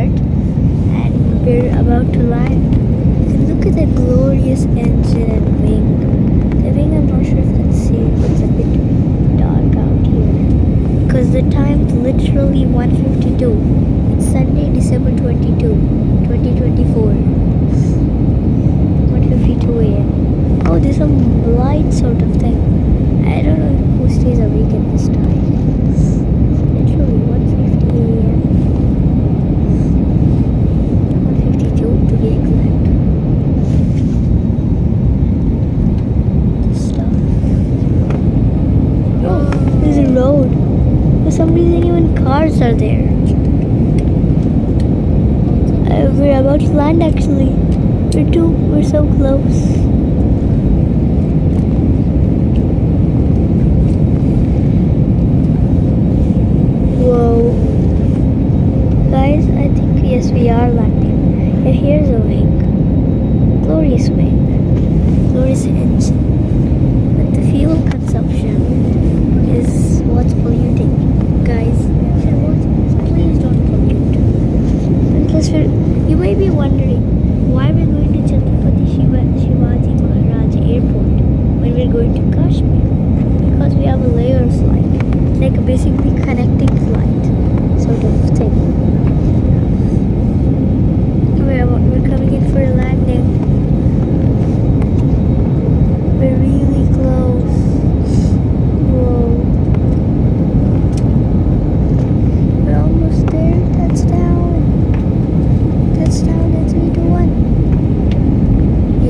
start and we're about to land. You can look at the glorious engine and wing. The wing, I'm not sure if you can see, it's a bit dark out here. Because the time's literally 1:52. It's Sunday, December 22, 2024. 1:52 a.m. Oh, there's some light sort of thing. I don't know who stays awake at this time. Literally 1:50 a.m. 1:52 to be exact. This stuff. Oh, there's a road. For some reason, even cars are there. We're about to land actually. We're so close. Whoa. Guys, I think yes we are landing. Yeah, here's a wing. Glorious wing. Glorious engine. But the fuel consumption is what's polluting. Guys, if you're watching this, please don't pollute. And plus, you may be wondering why we're going to Chhatrapati Shivaji Maharaj Airport when we're going to Kashmir. Because we have a layer flight, like a basically connecting flight sort of thing. We're coming in for a landing. We're really close. Whoa. We're almost there. Touchdown. Touchdown in 3, 2, 1.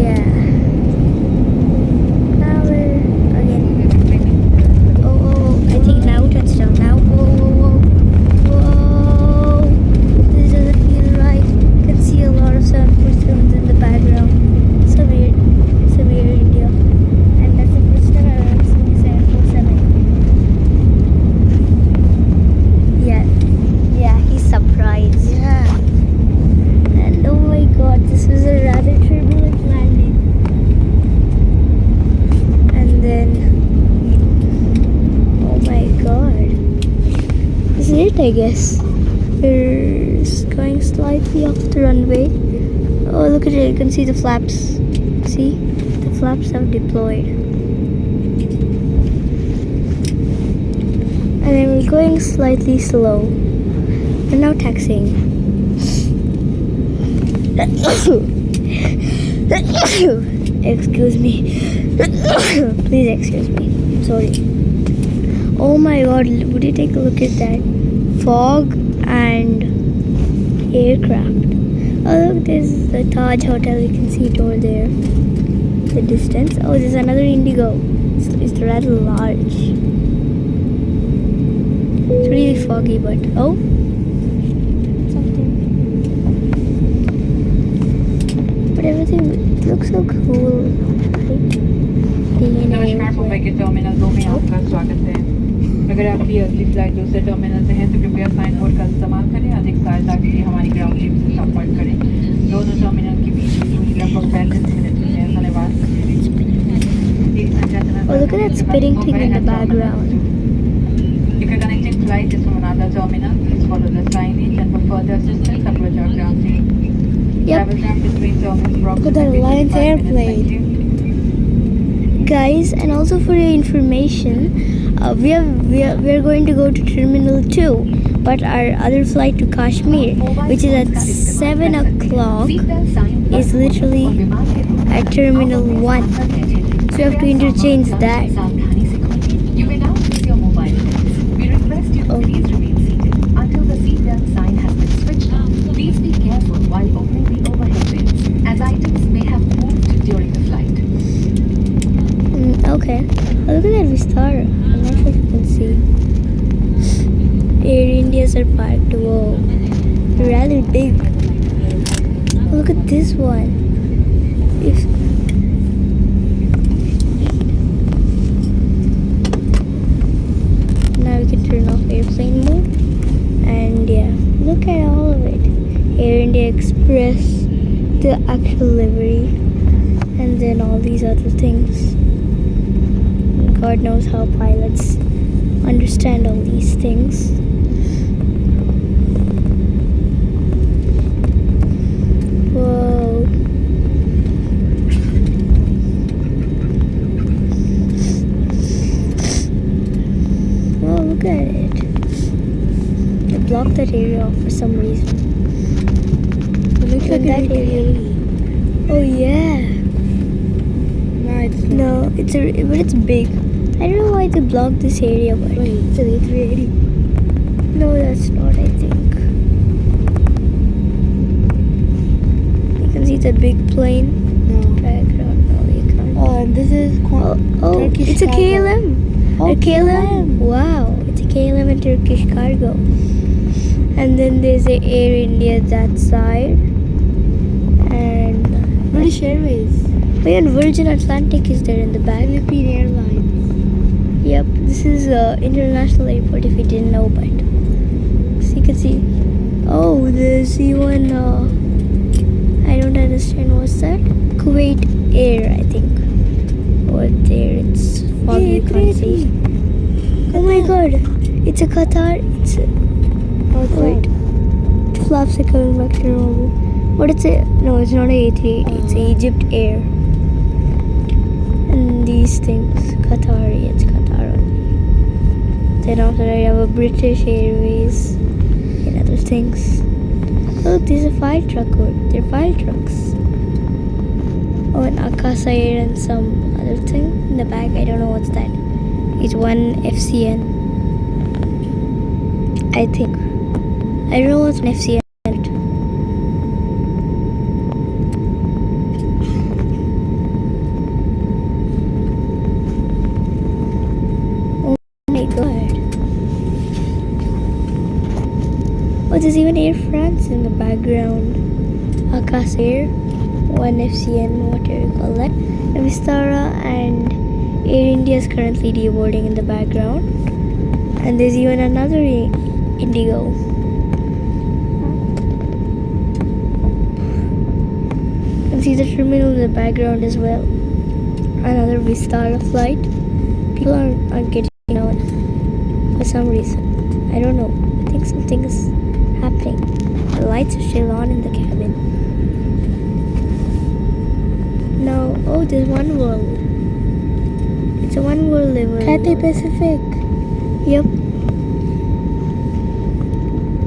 Yeah. Now we're again. Oh, I think now touchdown. Now, whoa. This doesn't feel right. You can see a lot of 747s in the background. So weird. India. And that's the first time I've ever seen a 747. Yeah, he's surprised. Yeah. And oh my god, this was a rather turbulent landing. And then, oh my god, this is it, I guess. We're going slightly off the runway. Oh, look at it, you can see the flaps. See, the flaps have deployed. And then we're going slightly slow. We're now taxiing. Excuse me. Please excuse me. Sorry. Oh my god, would you take a look at that? Fog and aircraft. Oh look, there's the Taj Hotel. You can see it over there. The distance. Oh, there's another Indigo. It's rather large. It's really foggy, but oh. But everything looks so cool. नमस्कार मुंबई के terminal 2 में आपका स्वागत है। अगर आपकी अगली flight दूसरे टर्मिनल से है तो कृपया साइन बोर्ड का इस्तेमाल करें। अधिक सहायता के लिए हमारी ग्राउंड टीम से संपर्क करें। दोनों टर्मिनल के बीच की दूरी लगभग 35 मिनट की है। धन्यवाद। Oh, look at that spitting thing in the background. If you're connecting flight is from another terminal, please follow the signage and for further assistance approach our ground team. Yep. Look at the Alliance airplane. Guys, and also for your information, we are going to go to Terminal 2, but our other flight to Kashmir, which is at 7 o'clock, is literally at Terminal 1. So you have to interchange that. You may now use your mobile phones. We request you to please remain seated until the seatbelt sign has been switched on. Please be careful while opening the overhead bins, as items may have moved during the flight. Okay. Oh, look at that Vistara. I'm not sure if you can see. Air Indias are parked. Whoa. They're rather big. Oh, look at this one. Now we can turn off airplane mode. And yeah, look at all of it. Air India Express, the actual livery, and then all these other things. God knows how pilots understand all these things. blocked that area off for some reason. It looks In like that a area. area. Oh yeah. No, it's not. No, but it's big. I don't know why they blocked this area, but Wait, it's an A380. no, that's not. I think you can see the big plane No. background. No, you can't. Oh, and this is Oh, Turkish it's a cargo. KLM. Oh, A KLM. Wow, it's a KLM and Turkish cargo. And then there's a Air India that side. And British Airways. and Virgin Atlantic is there in the back. Philippine Airlines. Yep, this is international airport if you didn't know, but so you can see. Oh, there's even I don't understand what's that. Kuwait Air, I think. Over there, it's foggy. You can't see. Oh my God, it's a Qatar. It's a, wait. The flaps are coming back to normal. What it's a? No, it's not a A380. It's a Egypt Air. And these things, Qatari. It's Qatar only. Then after that, you have a British Airways and other things. Look, there's a fire truck. They're fire trucks. Oh, an Akasa Air and some other thing in the back. I don't know what's that. It's one FCN. I think. I don't know what's an FCN. Oh my God. Oh, there's even Air France in the background. Akas Air, one FCN, what do you call that? Vistara and Air India is currently deboarding in the background. And there's even another Indigo. You can see the terminal in the background as well. Another Vistara flight. People aren't getting on for some reason. I don't know. I think something is happening. The lights are still on in the cabin. Now, oh, there's One World. It's a One World level. Cathay Pacific. Yep.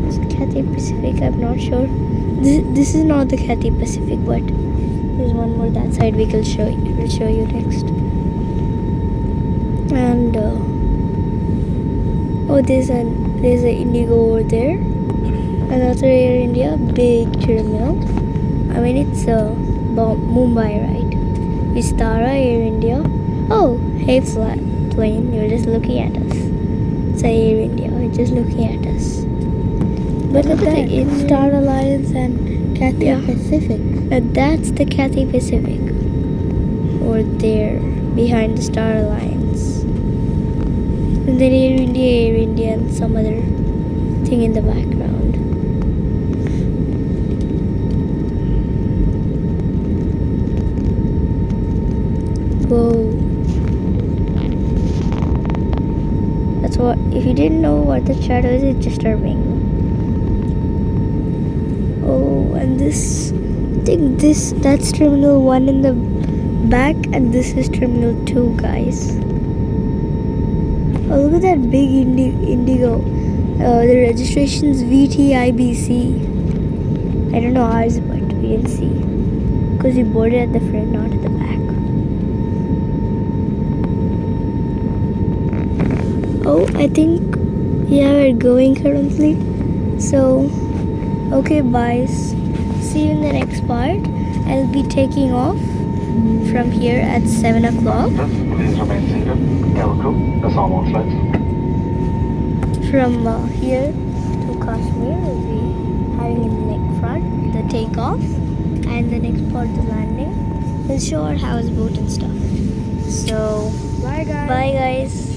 It's Cathay Pacific, I'm not sure. This is not the Cathay Pacific, but there's one more that side we'll show you next. And oh, there's an Indigo over there. Another Air India big terminal. I mean it's Mumbai, right? Vistara Air India. Oh, hey flat plane, you're just looking at us. It's Air India, it's just looking at us. But look at the Star Alliance and Cathay Yeah. Pacific. That's the Cathay Pacific. Over there, behind the Star Alliance. And then Air India, and some other thing in the background. Whoa. That's what, if you didn't know what the shadow is, it's disturbing. Oh, and this, I think that's Terminal 1 in the back, and this is Terminal 2, guys. Oh, look at that big Indigo. The registration's VTIBC. I don't know ours, but we didn't see. Because we boarded at the front, not at the back. Oh, I think, yeah, we're going currently. So, okay, bye. See you in the next part. I'll be taking off from here at 7 o'clock. Please remain seated. Welcome. That's all on flight. From here to Kashmir, we'll be having in the front the takeoff, and the next part the landing. We'll show our houseboat and stuff. So, Bye, guys. bye guys.